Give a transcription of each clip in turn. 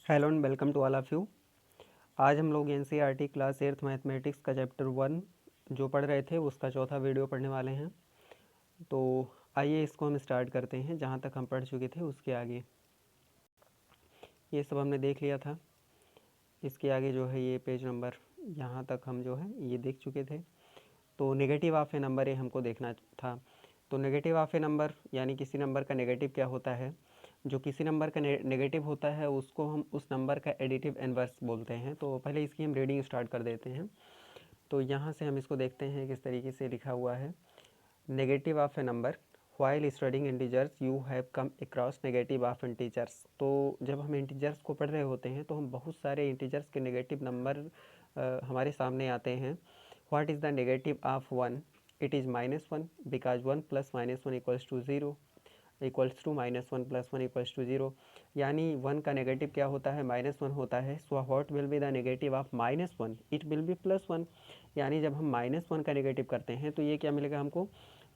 Hello and welcome to all of you. आज हम लोग एनसीईआरटी क्लास 8th मैथमेटिक्स का चैप्टर 1 जो पढ़ रहे थे उसका चौथा वीडियो पढ़ने वाले हैं। तो आइए इसको हम स्टार्ट करते हैं। जहाँ तक हम पढ़ चुके थे उसके आगे ये सब हमने देख लिया था। इसके आगे जो है ये पेज नंबर यहाँ तक हम जो है ये देख चुके थे। तो नेगेटिव ऑफ ए नंबर ये हमको देखना था। तो नेगेटिव ऑफ ए नंबर यानी किसी नंबर का नेगेटिव क्या होता है। जो किसी नंबर का नेगेटिव होता है उसको हम उस नंबर का एडिटिव इनवर्स बोलते हैं। तो पहले इसकी हम रीडिंग स्टार्ट कर देते हैं। तो यहाँ से हम इसको देखते हैं किस तरीके से लिखा हुआ है। Negative of A number while studying integers you have come across negative of integers. तो जब हम इंटीजर्स को पढ़ रहे होते हैं तो हम बहुत सारे इंटीजर्स के नेगेटिव नंबर हमारे सामने आते हैं। What is the negative of 1? It is -1 because 1 + -1 equals to 0 equals to -1 + 1 equals to 0। यानी 1 का नेगेटिव क्या होता है? -1 होता है। So what will be the negative of -1? It will be +1। यानी जब हम -1 का नेगेटिव करते हैं तो ये क्या मिलेगा हमको?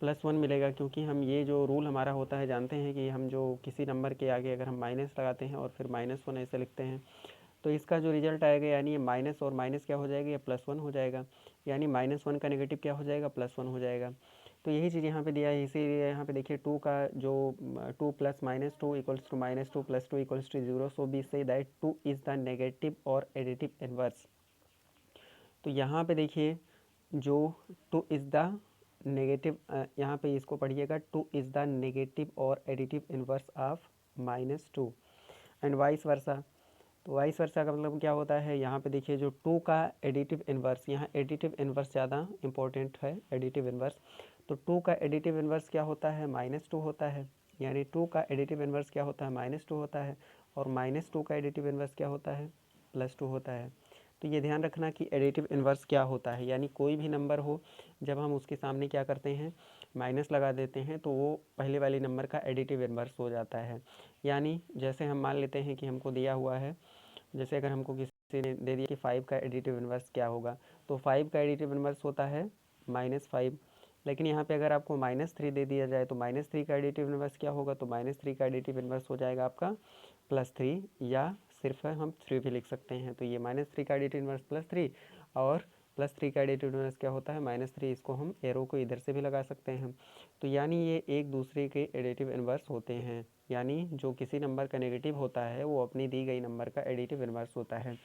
+1 मिलेगा। क्योंकि हम ये जो रूल हमारा होता है जानते हैं कि हम जो किसी नंबर के आगे अगर हम माइनस लगाते हैं और फिर -1 ऐसे लिखते हैं तो इसका जो रिजल्ट आएगा यानी ये माइनस और माइनस क्या हो जाएगा? ये +1 हो जाएगा। यानी -1 का नेगेटिव क्या हो जाएगा? +1 हो जाएगा। तो यही चीज़ यहाँ पे दिया है। इसीलिए यहाँ पे देखिए 2 का जो 2 + -2 equals to -2 + 2 equals to 0। So we say that 2 is the negative और एडिटिव इनवर्स। तो यहाँ पे देखिए जो 2 इज़ द नेगेटिव, यहाँ पे इसको पढ़िएगा, 2 इज़ द नेगेटिव और additive inverse of -2 and vice versa. तो वाइस वर्सा का मतलब क्या होता है? यहाँ पे देखिए जो 2 का एडिटिव इनवर्स, यहाँ एडिटिव इनवर्स ज़्यादा इंपॉर्टेंट है। एडिटिव इनवर्स तो 2 का एडिटिव इनवर्स क्या होता है? -2 होता है। यानी 2 का एडिटिव इनवर्स क्या होता है? -2 होता है। और -2 का एडिटिव इनवर्स क्या होता है? +2 होता है। तो ये ध्यान रखना कि एडिटिव इनवर्स क्या होता है। यानी कोई भी नंबर हो जब हम उसके सामने क्या करते हैं? माइनस लगा देते हैं तो वो पहले वाले नंबर का एडिटिव इनवर्स हो जाता है। यानी जैसे हम मान लेते हैं कि हमको दिया हुआ है, जैसे अगर हमको किसी ने दे दिया कि 5 का एडिटिव इनवर्स क्या होगा, तो 5 का एडिटिव इनवर्स होता है -5। लेकिन यहाँ पे अगर आपको -3 दे दिया जाए तो -3 का एडिटिव इनवर्स क्या होगा? तो -3 का एडिटिव इनवर्स हो जाएगा आपका +3, या सिर्फ हम 3 भी लिख सकते हैं। तो ये -3 का एडिटिव इनवर्स +3 और +3 का एडिटिव इनवर्स क्या होता है? -3। इसको हम एरो को इधर से भी लगा सकते हैं। तो यानी ये एक दूसरे के एडिटिव इनवर्स होते हैं। यानी जो किसी नंबर का नेगेटिव होता है वो अपनी दी गई नंबर का एडिटिव इनवर्स होता है।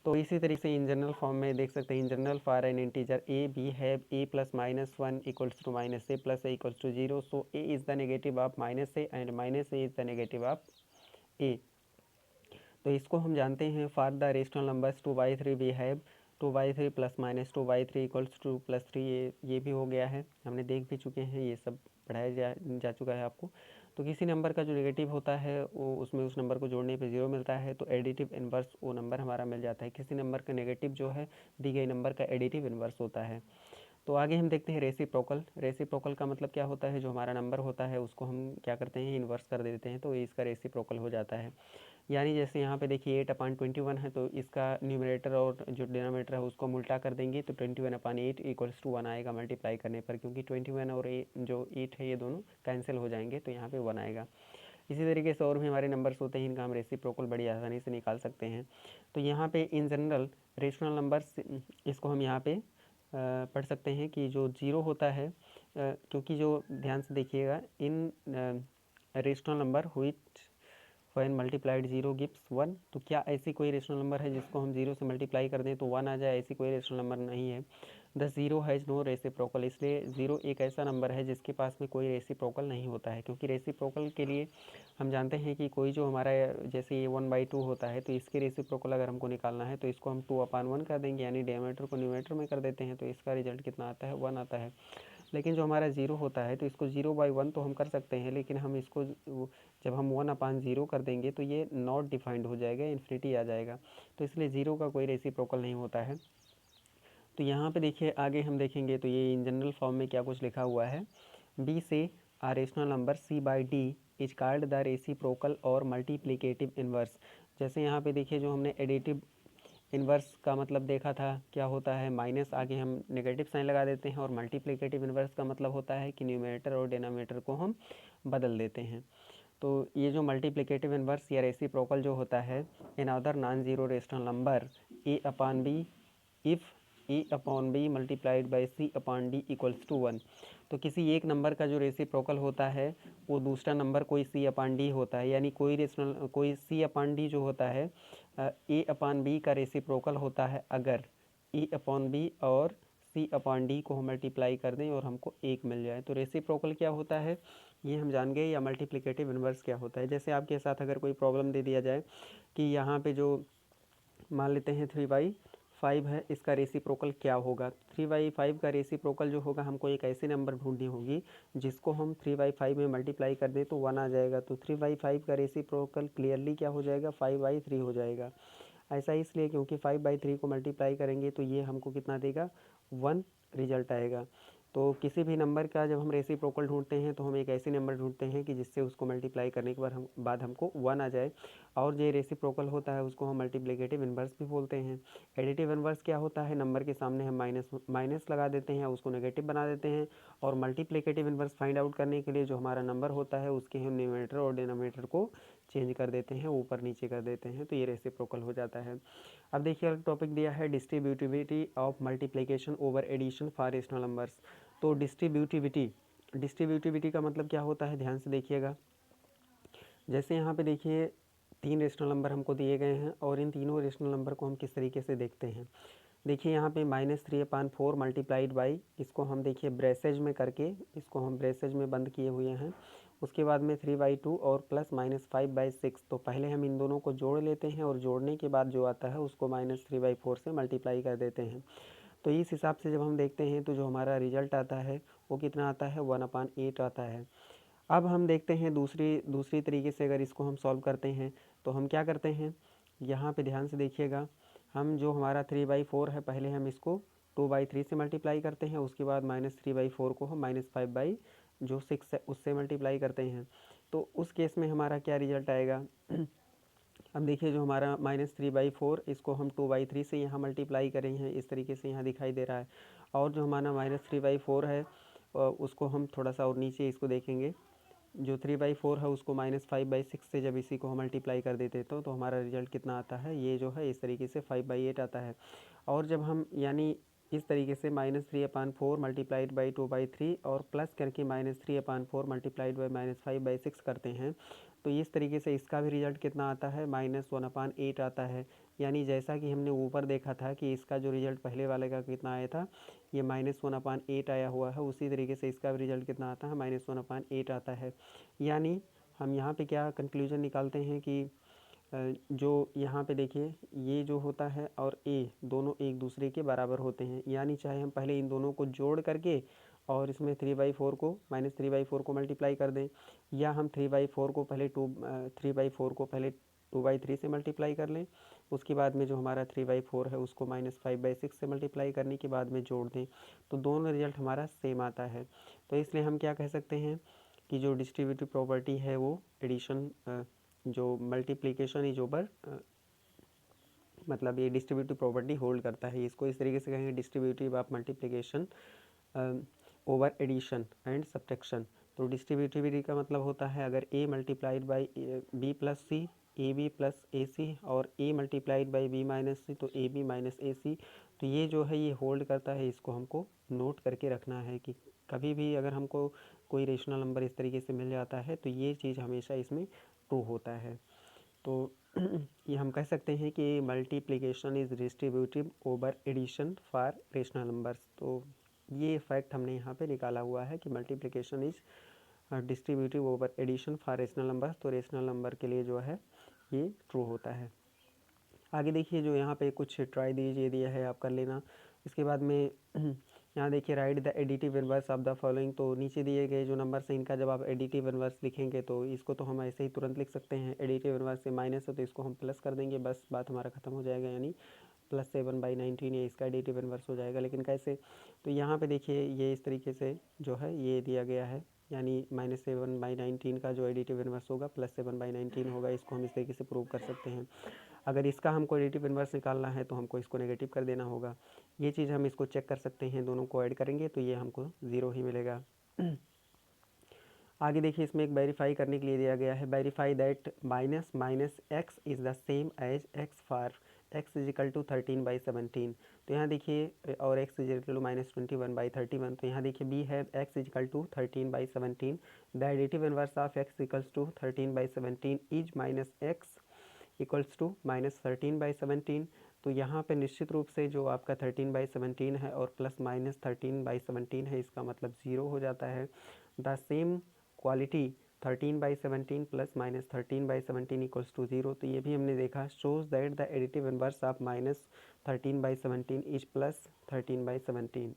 तो इसी तरीके से इन जनरल फॉर्म में देख सकते हैं। In general for an integer a we have a + -1 equals to -a + a equals to 0। So a is the negative of -a and -a is the negative of a। तो इसको हम जानते हैं for the rational numbers 2/3 we have 2/3 ± 2/3 equals to +3। ये भी हो गया है, हमने देख भी चुके हैं, ये सब पढ़ाया जा चुका है आपको। तो किसी नंबर का जो नेगेटिव होता है वो उसमें उस नंबर को जोड़ने पे 0 मिलता है तो एडिटिव इनवर्स वो नंबर हमारा मिल जाता है। किसी नंबर का नेगेटिव जो है दी गई नंबर का एडिटिव इनवर्स होता है। तो आगे हम देखते हैं रेसिप्रोकल। रेसिप्रोकल का मतलब क्या होता है? जो हमारा नंबर होता है उसको हम क्या करते हैं? इन्वर्स कर देते हैं तो इसका रेसिप्रोकल हो जाता है। यानी जैसे यहाँ पे देखिए 8/21 है तो इसका न्यूमरेटर और जो डिनोमिनेटर है उसको हम उल्टा कर देंगे तो 21/8 इक्वल्स टू 1 आएगा मल्टीप्लाई करने पर। क्योंकि 21 और जो 8 है ये दोनों कैंसिल हो जाएंगे तो यहाँ पे 1 आएगा। इसी तरीके से और भी हमारे नंबर्स होते हैं, इनका हम रेसिप्रोकल बड़ी आसानी से निकाल सकते हैं। तो यहाँ पे इन जनरल रेशनल नंबर्स, इसको हम यहाँ पे पढ़ सकते हैं कि जो 0 होता है, क्योंकि जो ध्यान से देखिएगा इन rational number which when multiplied 0 gives 1। तो क्या ऐसी कोई रेशनल नंबर है जिसको हम 0 से मल्टीप्लाई कर दें तो 1 आ जाए? ऐसी कोई रेशनल नंबर नहीं है। The 0 has no reciprocal. इसलिए 0 एक ऐसा नंबर है जिसके पास में कोई रेसिप्रोकल नहीं होता है। क्योंकि रेसिप्रोकल के लिए हम जानते हैं कि कोई जो हमारा जैसे ये 1/2 होता है तो इसके रेसिप्रोकल अगर हमको निकालना है तो इसको हम 2/1 कर देंगे, यानी डिनोमिनेटर को न्यूमरेटर में कर देते हैं तो इसका रिजल्ट कितना आता है? 1 आता है। लेकिन जो हमारा 0 होता है तो इसको 0/1 तो हम कर सकते हैं, लेकिन हम इसको जब हम 1/0 कर देंगे तो ये नॉट डिफाइंड हो जाएगा, इन्फिनिटी आ जाएगा। तो इसलिए 0 का कोई रेसिप्रोकल नहीं होता है। तो यहाँ पे देखिए आगे हम देखेंगे तो ये इन जनरल फॉर्म में क्या कुछ लिखा हुआ है। बी say a rational number c/d is called the reciprocal और मल्टीप्लिकेटिव इनवर्स। जैसे यहाँ पे देखिए जो हमने एडिटिव इन्वर्स का मतलब देखा था क्या होता है? माइनस आगे हम नेगेटिव साइन लगा देते हैं, और मल्टीप्लिकेटिव इन्वर्स का मतलब होता है कि न्यूमरेटर और डिनोमिनेटर को हम बदल देते हैं। तो ये जो मल्टीप्लिकेटिव इन्वर्स या रेसिप्रोकल जो होता है in other non zero rational number a upon b if a upon b multiplied by c upon d equals to 1। तो किसी एक नंबर का जो रेसिप्रोकल होता है वो दूसरा नंबर कोई सी अपॉन डी होता है, यानी कोई सी अपॉन डी जो होता है ए अपॉन बी का रेसिप्रोकल होता है अगर ए अपॉन बी और सी अपॉन डी को हम मल्टीप्लाई कर दें और हमको एक मिल जाए। तो रेसिप्रोकल क्या होता है ये हम जान गए, या मल्टीप्लिकेटिव इन्वर्स क्या होता है। जैसे आपके साथ अगर कोई प्रॉब्लम दे दिया जाए कि यहाँ पे जो मान लेते हैं 3/5 है, इसका रेसिप्रोकल क्या होगा। 3/5 का रेसिप्रोकल जो होगा हमको एक ऐसे नंबर ढूंढनी होगी जिसको हम 3/5 में मल्टीप्लाई कर दें तो 1 आ जाएगा। तो 3/5 का रेसिप्रोकल क्लियरली क्या हो जाएगा, 5/3 हो जाएगा। ऐसा इसलिए क्योंकि 5/3 को मल्टीप्लाई करेंगे तो ये हमको कितना देगा, 1 रिजल्ट आएगा। तो किसी भी नंबर का जब हम रेसिप्रोकल ढूंढते हैं तो हम एक ऐसी नंबर ढूंढते हैं कि जिससे उसको मल्टीप्लाई करने के बाद हमको 1 आ जाए, और जो रेसिप्रोकल होता है उसको हम मल्टीप्लिकेटिव इन्वर्स भी बोलते हैं। एडिटिव इन्वर्स क्या होता है, नंबर के सामने हम माइनस लगा देते हैं, उसको नेगेटिव बना देते हैं, और मल्टीप्लिकेटिव इन्वर्स फाइंड आउट करने के लिए जो हमारा नंबर होता है उसके हम न्यूमरेटर और डिनोमिनेटर को चेंज कर देते हैं, ऊपर नीचे कर देते हैं, तो ये रेसिप्रोकल हो जाता है। अब देखिए अगला टॉपिक दिया है distributivity of multiplication over addition for rational numbers. तो डिस्ट्रीब्यूटिविटी का मतलब क्या होता है, ध्यान से देखिएगा। जैसे यहाँ पे देखिए 3 रेशनल नंबर हमको दिए गए हैं और इन तीनों रेशनल नंबर को हम किस तरीके से देखते हैं। देखिए यहाँ पे -3/4 मल्टीप्लाइड बाई, इसको हम देखिए ब्रेसेज में करके, इसको हम ब्रेसेज में बंद किए हुए हैं। उसके बाद में 3/2 और प्लस -5/6। तो पहले हम इन दोनों को जोड़ लेते हैं और जोड़ने के बाद जो आता है उसको -3/4 से मल्टीप्लाई कर देते हैं। तो इस हिसाब से जब हम देखते हैं तो जो हमारा रिजल्ट आता है वो कितना आता है, 1/8 आता है। अब हम देखते हैं दूसरी तरीके से अगर इसको हम सॉल्व करते हैं तो हम क्या करते हैं, यहाँ पे ध्यान से देखिएगा। हम जो हमारा 3/4 है पहले हम इसको 2/3 से मल्टीप्लाई करते हैं, उसके बाद -3/4 को हम -5/6 है उससे मल्टीप्लाई करते हैं। तो उस केस में हमारा क्या रिजल्ट आएगा अब देखिए जो हमारा -3/4 इसको हम 2/3 से यहाँ मल्टीप्लाई करें हैं, इस तरीके से यहाँ दिखाई दे रहा है। और जो हमारा -3/4 है उसको हम थोड़ा सा और नीचे इसको देखेंगे, जो 3/4 है उसको -5/6 से जब इसी को हम मल्टीप्लाई कर देते तो हमारा रिजल्ट कितना आता है, ये जो है इस तरीके से 5/8 आता है। और जब हम यानी इस तरीके से -3/4 मल्टीप्लाइड बाई 2/3 और प्लस करके -3/4 मल्टीप्लाइड बाई -5/6 करते हैं तो इस तरीके से इसका भी रिजल्ट कितना आता है, -1/8 आता है। यानी जैसा कि हमने ऊपर देखा था कि इसका जो रिजल्ट पहले वाले का कितना आया था, ये -1/8 आया हुआ है, उसी तरीके से इसका भी रिजल्ट कितना आता है, -1/8 आता है। यानी हम यहाँ पे क्या कंक्लूजन निकालते हैं कि जो यहाँ पे देखिए ये जो होता है और ए दोनों एक दूसरे के बराबर होते हैं। यानी चाहे हम पहले इन दोनों को जोड़ करके और इसमें 3/4 को -3/4 को मल्टीप्लाई कर दें, या हम 3/4 को पहले 2/3 से मल्टीप्लाई कर लें, उसके बाद में जो हमारा 3/4 है उसको -5/6 से मल्टीप्लाई करने के बाद में जोड़ दें, तो दोनों रिजल्ट हमारा सेम आता है। तो इसलिए हम क्या कह सकते हैं कि जो डिस्ट्रीब्यूटिव प्रॉपर्टी है वो एडिशन जो मल्टीप्लिकेशन इज ओवर मतलब ये डिस्ट्रीब्यूटिव प्रॉपर्टी होल्ड करता है। इसको इस तरीके से कहेंगे distributive of multiplication over addition and subtraction. तो डिस्ट्रीब्यूटिविटी का मतलब होता है अगर a multiplied by B plus C, A B plus A C, और a multiplied by B minus C तो ए बी माइनस ए सी। तो ये जो है ये होल्ड करता है, इसको हमको नोट करके रखना है कि कभी भी अगर हमको कोई रेशनल नंबर इस तरीके से मिल जाता है तो ये चीज़ हमेशा इसमें ट्रू होता है। तो ये हम कह सकते हैं कि multiplication is distributive over addition for rational numbers. तो ये फैक्ट हमने यहाँ पे निकाला हुआ है कि multiplication is distributive over addition for rational numbers. तो रेशनल नंबर के लिए जो है ये ट्रू होता है। आगे देखिए जो यहाँ पे कुछ ट्राई दीजिए दिया है आप कर लेना। इसके बाद में यहाँ देखिए right the additive inverse of the following. तो नीचे दिए गए जो नंबर्स हैं इनका जब आप एडिटिव इन्वर्स लिखेंगे तो इसको तो हम ऐसे ही तुरंत लिख सकते हैं, एडिटिव इन्वर्स से माइनस है तो इसको हम प्लस कर देंगे, बस बात हमारा खत्म हो जाएगा, यानी +7/19 ये इसका एडिटिव इन्वर्स हो जाएगा। लेकिन कैसे, तो यहाँ पे देखिए ये इस तरीके से जो है ये दिया गया है, यानी -7/19 का जो एडिटिव इन्वर्स होगा +7/19 होगा। इसको हम इस तरीके से प्रूव कर सकते हैं। अगर इसका हमको एडिटिव इन्वर्स निकालना है तो हमको इसको नेगेटिव कर देना होगा। ये चीज़ हम इसको चेक कर सकते हैं, दोनों को ऐड करेंगे तो ये हमको 0 ही मिलेगा। आगे देखिए इसमें एक वेरीफाई करने के लिए दिया गया है, verify that minus minus x is the same as x for x is equal to 13/17। तो यहाँ देखिए और एक्स इज इक्वल टू -21/31। तो यहाँ देखिए बी है x is equal to 13/17। The additive inverse of x equals to 13/17 is minus x equals to -13/17। तो यहाँ पे निश्चित रूप से जो आपका 13/17 है और प्लस माइनस 13/17 है, इसका मतलब 0 हो जाता है। The same quality 13/17 plus minus 13/17 equals to 0। तो ये भी हमने देखा, shows that the additive inverse of -13/17 is plus 13/17।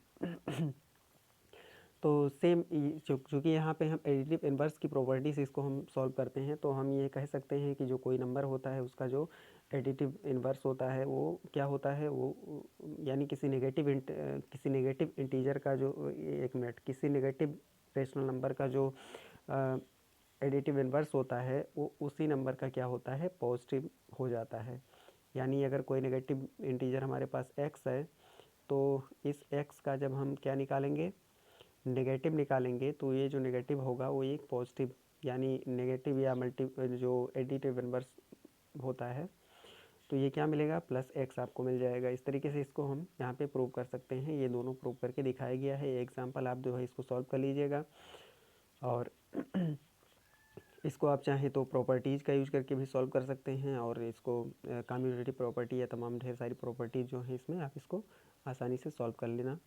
तो सेम चूँकि यहाँ पे हम एडिटिव इनवर्स की प्रॉपर्टीज़ इसको हम सॉल्व करते हैं, तो हम ये कह सकते हैं कि जो कोई नंबर होता है उसका जो एडिटिव इनवर्स होता है वो क्या होता है, वो यानी किसी नेगेटिव इंटीजर का जो, एक मिनट, किसी नेगेटिव रेशनल नंबर का जो एडिटिव इनवर्स होता है वो उसी नंबर का क्या होता है, पॉजिटिव हो जाता है। यानी अगर कोई नेगेटिव इंटीजर हमारे पास x है, तो इस x का जब हम क्या निकालेंगे, नेगेटिव निकालेंगे, तो ये जो नेगेटिव होगा वो एक पॉजिटिव, यानी नेगेटिव या जो एडिटिव इनवर्स होता है, तो ये क्या मिलेगा, प्लस एक्स आपको मिल जाएगा। इस तरीके से इसको हम यहाँ पे प्रूव कर सकते हैं। ये दोनों प्रूव करके दिखाया गया है। एग्जाम्पल आप जो है इसको सॉल्व कर लीजिएगा, और इसको आप चाहें तो प्रॉपर्टीज़ का यूज करके भी सॉल्व कर सकते हैं, और इसको कम्यूटेटिव प्रॉपर्टी या तमाम ढेर सारी प्रॉपर्टीज़ जो हैं इसमें आप इसको आसानी से सॉल्व कर लेना।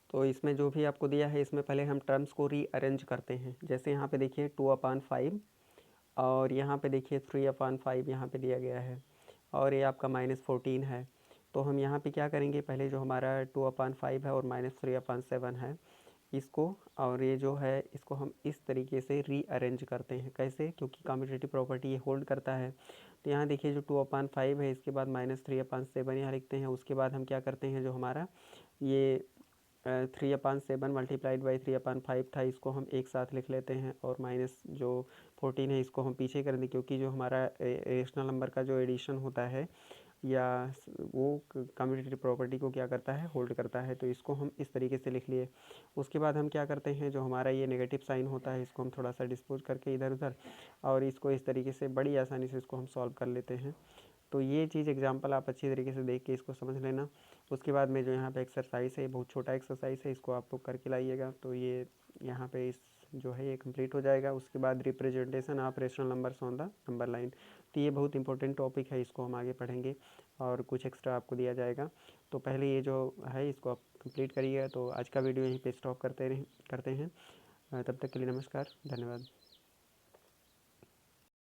तो इसमें जो भी आपको दिया है, इसमें पहले हम टर्म्स को रीअरेंज करते हैं। जैसे यहाँ पे देखिए 2/5 और यहाँ पे देखिए 3/5 यहाँ पे दिया गया है, और ये आपका -14 है। तो हम यहाँ पे क्या करेंगे, पहले जो हमारा 2/5 है और -3/7 है, इसको और ये जो है इसको हम इस तरीके से रीअरेंज करते हैं। कैसे, क्योंकि कम्यूटेटिव प्रॉपर्टी ये होल्ड करता है। तो यहाँ देखिए जो 2/5 है, इसके बाद -3/7 यहाँ लिखते हैं। उसके बाद हम क्या करते हैं, जो हमारा ये 3/7 मल्टीप्लाइड बाई 3/5 था, इसको हम एक साथ लिख लेते हैं, और माइनस जो 14 है इसको हम पीछे कर दें, क्योंकि जो हमारा रेशनल नंबर का जो एडिशन होता है या वो कम्यूटेटिव प्रॉपर्टी को क्या करता है, होल्ड करता है। तो इसको हम इस तरीके से लिख लिए। उसके बाद हम क्या करते हैं, जो हमारा ये नेगेटिव साइन होता है इसको हम थोड़ा सा डिस्पोज करके इधर उधर, और इसको इस तरीके से बड़ी आसानी से इसको हम सॉल्व कर लेते हैं। तो ये चीज़ एग्जांपल आप अच्छी तरीके से देख के इसको समझ लेना। उसके बाद में जो यहाँ पे एक्सरसाइज है, बहुत छोटा एक्सरसाइज है, इसको आप लोग करके लाइएगा। तो ये यहाँ पे इस जो है ये कंप्लीट हो जाएगा। उसके बाद representation of rational numbers on the number line. तो ये बहुत इंपॉर्टेंट टॉपिक है, इसको हम आगे पढ़ेंगे और कुछ एक्स्ट्रा आपको दिया जाएगा। तो पहले ये जो है इसको आप कंप्लीट करिएगा। तो आज का वीडियो यहीं पे स्टॉप करते हैं। तब तक के लिए नमस्कार, धन्यवाद।